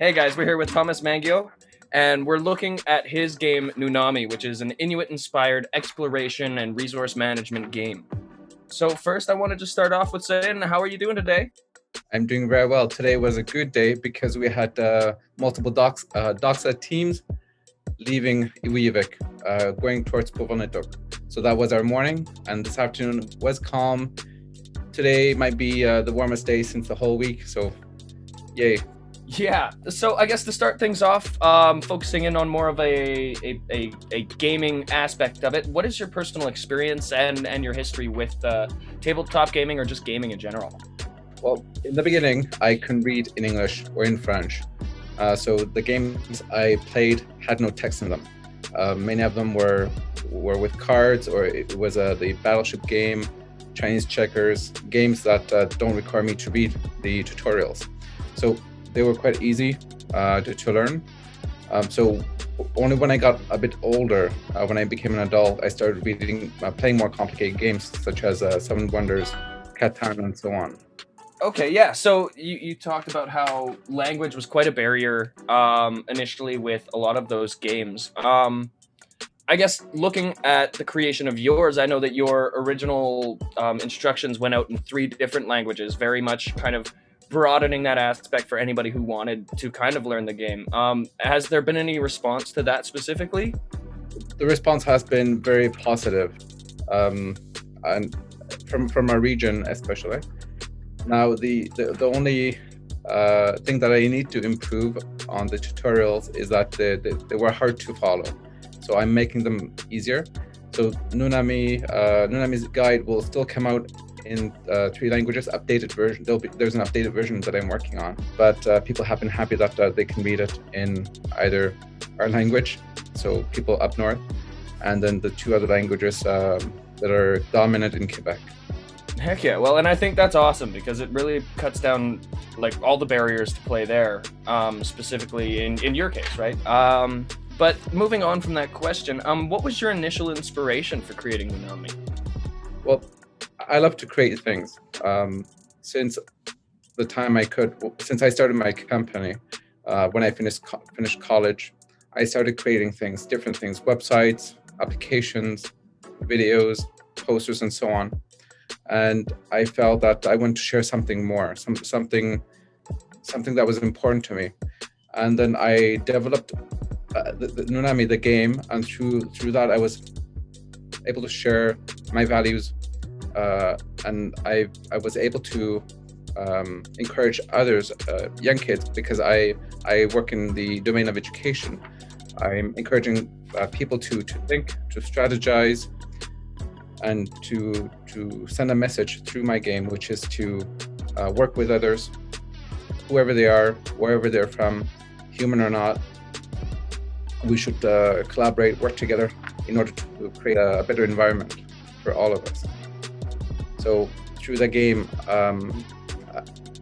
Hey guys, we're here with Thomas Mangiok, and we're looking at his game Nunami, which is an Inuit-inspired exploration and resource management game. So first, I wanted to start off with saying, how are you doing today? I'm doing very well. Today was a good day because we had multiple Doxa teams leaving Iwiyavik, going towards Povanetok. So that was our morning, and this afternoon was calm. Today might be the warmest day since the whole week, so yay. Yeah, so I guess to start things off, focusing in on more of a gaming aspect of it, what is your personal experience and your history with tabletop gaming or just gaming in general? Well, in the beginning, I couldn't read in English or in French. So the games I played had no text in them. Many of them were with cards, or it was the battleship game, Chinese checkers, games that don't require me to read the tutorials. So they were quite easy to learn. So only when I got a bit older, when I became an adult, I started playing more complicated games such as Seven Wonders, Catan, and so on. Okay, yeah. So you talked about how language was quite a barrier initially with a lot of those games. I guess looking at the creation of yours, I know that your original instructions went out in three different languages, very much kind of broadening that aspect for anybody who wanted to kind of learn the game. Has there been any response to that specifically? The response has been very positive, and from our region especially. Now, the only thing that I need to improve on the tutorials is that they were hard to follow. So I'm making them easier. So Nunami's guide will still come out in three languages, updated version. There's an updated version that I'm working on, but people have been happy that they can read it in either our language, so people up north, and then the two other languages that are dominant in Quebec. Heck yeah. Well, and I think that's awesome because it really cuts down like all the barriers to play there, specifically in your case, right? But moving on from that question, what was your initial inspiration for creating Nunami? Well, I love to create things. Since the time since I started my company, when I finished college, I started creating things, different things, websites, applications, videos, posters, and so on. And I felt that I wanted to share something more, something that was important to me. And then I developed the Nunami, the game, and through that I was able to share my values, and I was able to encourage others, young kids, because I work in the domain of education. I'm encouraging people to think, to strategize, and to send a message through my game, which is to work with others, whoever they are, wherever they're from, human or not. We should collaborate, work together in order to create a better environment for all of us. So through the game,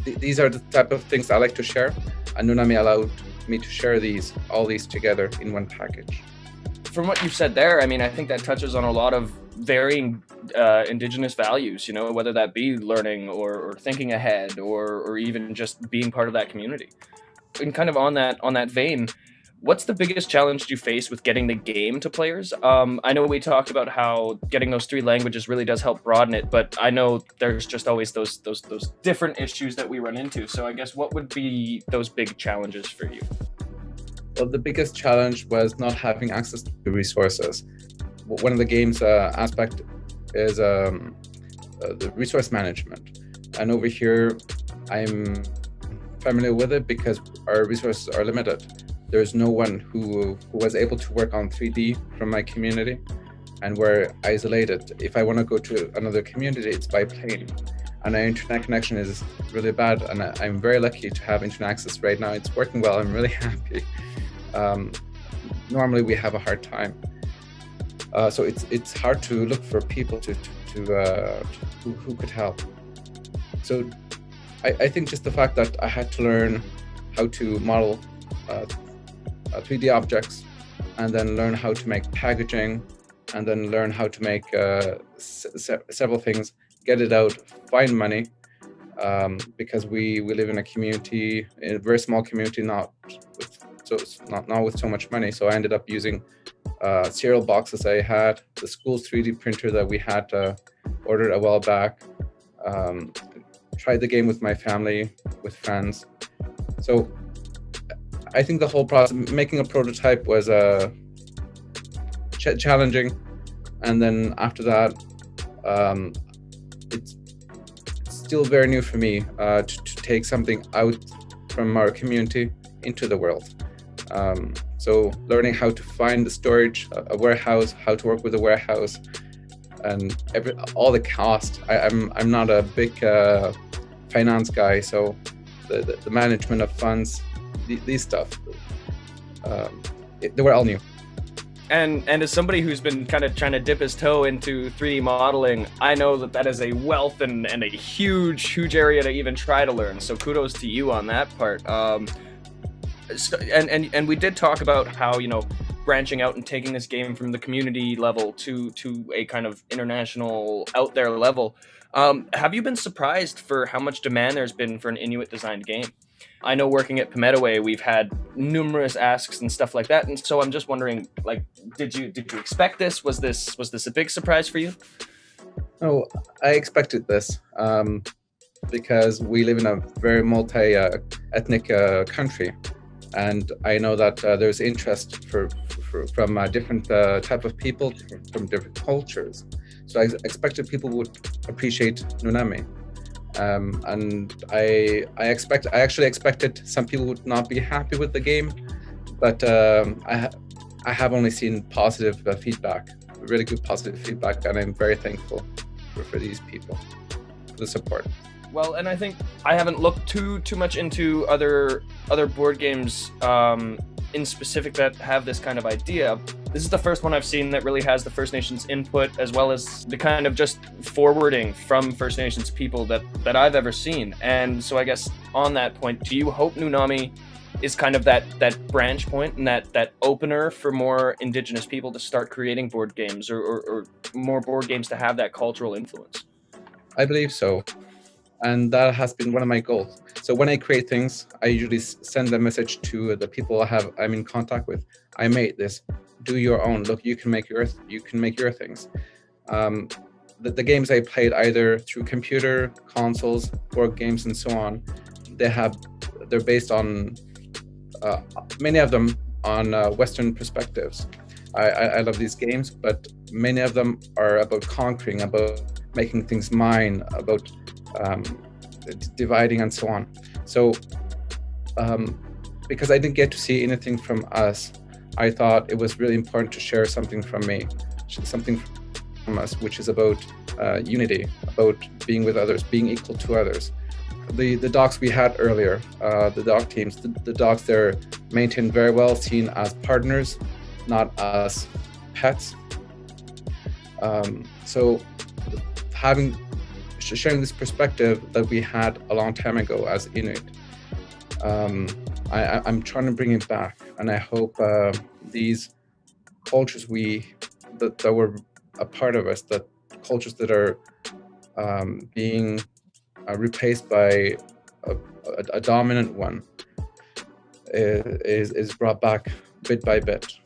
these are the type of things I like to share, and Nunami allowed me to share all these together in one package. From what you've said there, I mean, I think that touches on a lot of varying indigenous values, you know, whether that be learning or thinking ahead or even just being part of that community. And kind of on that vein, what's the biggest challenge you face with getting the game to players? I know we talked about how getting those three languages really does help broaden it, but I know there's just always those different issues that we run into. So I guess what would be those big challenges for you? Well, the biggest challenge was not having access to resources. One of the game's aspect is the resource management. And over here, I'm familiar with it because our resources are limited. There's no one who was able to work on 3D from my community, and we're isolated. If I want to go to another community, it's by plane. And our internet connection is really bad, and I'm very lucky to have internet access right now. It's working well. I'm really happy. Normally we have a hard time, so it's hard to look for people who could help. So I think just the fact that I had to learn how to model 3D objects, and then learn how to make packaging, and then learn how to make several things, get it out, find money, because we live in a community, in a very small community, not with so much money. So I ended up using cereal boxes I had, the school's 3D printer that we had ordered a while back. Tried the game with my family, with friends. So I think the whole process, making a prototype, was challenging, and then after that, it's still very new for me to take something out from our community into the world. So learning how to find the storage, a warehouse, how to work with a warehouse, and all the cost. I'm not a big finance guy, so the management of funds, these stuff, they were all new. And as somebody who's been kind of trying to dip his toe into 3D modeling, I know that is a wealth and a huge area to even try to learn. So kudos to you on that part. And we did talk about how, branching out and taking this game from the community level to a kind of international out there level. Have you been surprised for how much demand there's been for an Inuit designed game? I know working at Pometaway, we've had numerous asks and stuff like that, and so I'm just wondering, like, did you expect this? Was this a big surprise for you? Oh, I expected this because we live in a very multi-ethnic country, and I know that there's interest from different type of people from different cultures. So I expected people would appreciate Nunami. And I actually expected some people would not be happy with the game, but I have only seen positive feedback, really good positive feedback, and I'm very thankful for these people, for the support. Well, and I think I haven't looked too much into other board games in specific that have this kind of idea. This is the first one I've seen that really has the First Nations input, as well as the kind of just forwarding from First Nations people that I've ever seen. And so I guess on that point, do you hope Nunami is kind of that branch point and that opener for more Indigenous people to start creating board games, or more board games to have that cultural influence? I believe so. And that has been one of my goals. So when I create things, I usually send a message to the people I'm in contact with. I made this. Do your own. Look, you can make your things. The games I played, either through computer, consoles, board games, and so on, they're based on many of them on Western perspectives. I love these games, but many of them are about conquering, about making things mine, about dividing and so on. So because I didn't get to see anything from us, I thought it was really important to share something from me, something from us, which is about unity, about being with others, being equal to others. The dogs we had earlier, the dog teams, the dogs, they're maintained very well, seen as partners, not as pets. So sharing this perspective that we had a long time ago as Inuit, I'm trying to bring it back, and I hope these cultures that were a part of us, that cultures that are being replaced by a dominant one, is brought back bit by bit.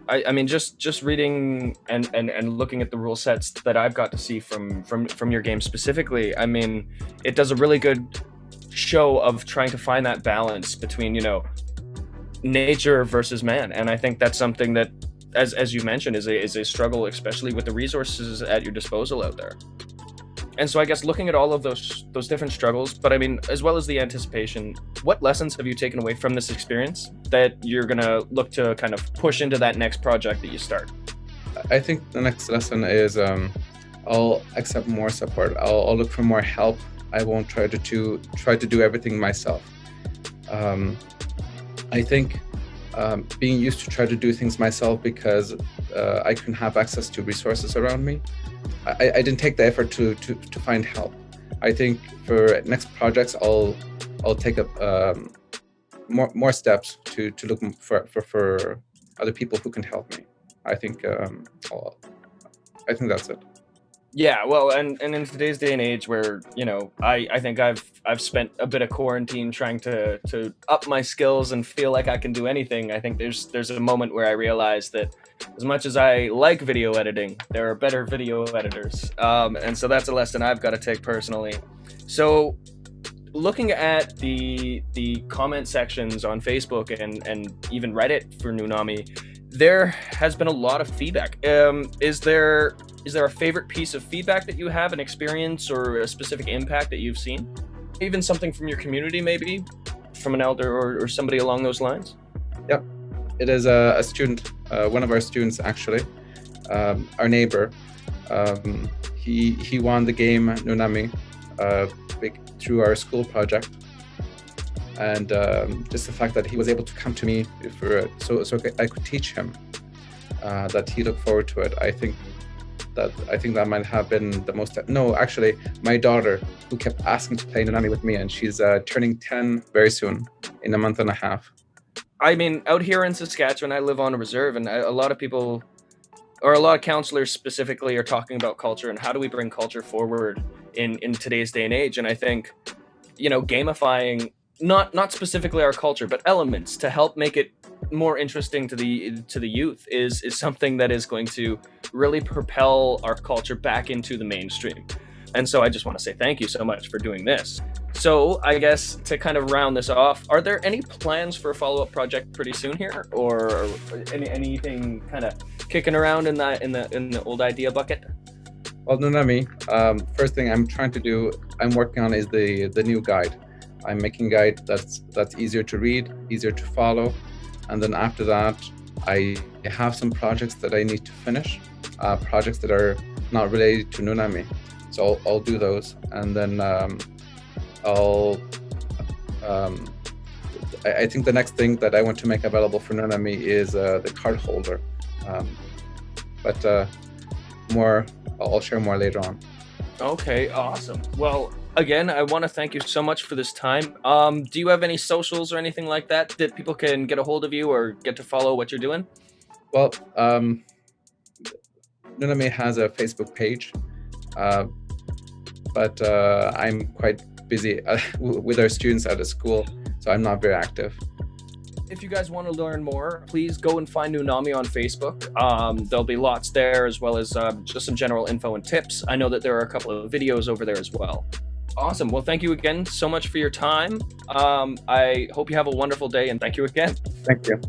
I mean, just reading and looking at the rule sets that I've got to see from your game specifically, I mean, it does a really good show of trying to find that balance between, nature versus man. And I think that's something that, as you mentioned, is a struggle, especially with the resources at your disposal out there. And so I guess looking at all of those different struggles, but I mean, as well as the anticipation, what lessons have you taken away from this experience that you're going to look to kind of push into that next project that you start? I think the next lesson is I'll accept more support. I'll look for more help. I won't try to do everything myself. I think being used to try to do things myself because I couldn't have access to resources around me, I didn't take the effort to find help. I think for next projects, I'll take up more steps to look for other people who can help me. I think that's it. Yeah, well, and in today's day and age where, you know, I think I've spent a bit of quarantine trying to up my skills and feel like I can do anything. I think there's a moment where I realized that as much as I like video editing, there are better video editors. And so that's a lesson I've got to take personally. So looking at the comment sections on Facebook and even Reddit for Nunami, there has been a lot of feedback. Is there a favorite piece of feedback that you have, an experience or a specific impact that you've seen? Even something from your community, maybe from an elder or somebody along those lines? Yep, it is a student, one of our students actually, our neighbor. He won the game Nunami through our school project, and just the fact that he was able to come to me for it, so I could teach him, that he looked forward to it. I think that might have been the most. No, actually, my daughter, who kept asking to play Nunami with me, and she's turning 10 very soon, in a month and a half. I mean, out here in Saskatchewan, I live on a reserve, and a lot of people, or a lot of counselors specifically, are talking about culture and how do we bring culture forward in today's day and age. And I think, you know, gamifying not specifically our culture, but elements to help make it more interesting to the youth is something that is going to really propel our culture back into the mainstream. And so I just want to say thank you so much for doing this. So I guess to kind of round this off, are there any plans for a follow-up project pretty soon here, or anything kind of kicking around in the old idea bucket? Well, Nunami, first thing I'm working on is the new guide. I'm making a guide that's easier to read, easier to follow. And then after that, I have some projects that I need to finish, projects that are not related to Nunami. So I'll do those. And then I think the next thing that I want to make available for Nunami is the card holder. But I'll share more later on. Okay, awesome. Well, again, I want to thank you so much for this time. Do you have any socials or anything like that people can get a hold of you or get to follow what you're doing? Well, Nunami has a Facebook page, but I'm quite busy with our students at a school, so I'm not very active. If you guys want to learn more, please go and find Nunami on Facebook. There'll be lots there, as well as just some general info and tips. I know that there are a couple of videos over there as well. Awesome. Well, thank you again so much for your time. I hope you have a wonderful day, and thank you again. Thank you.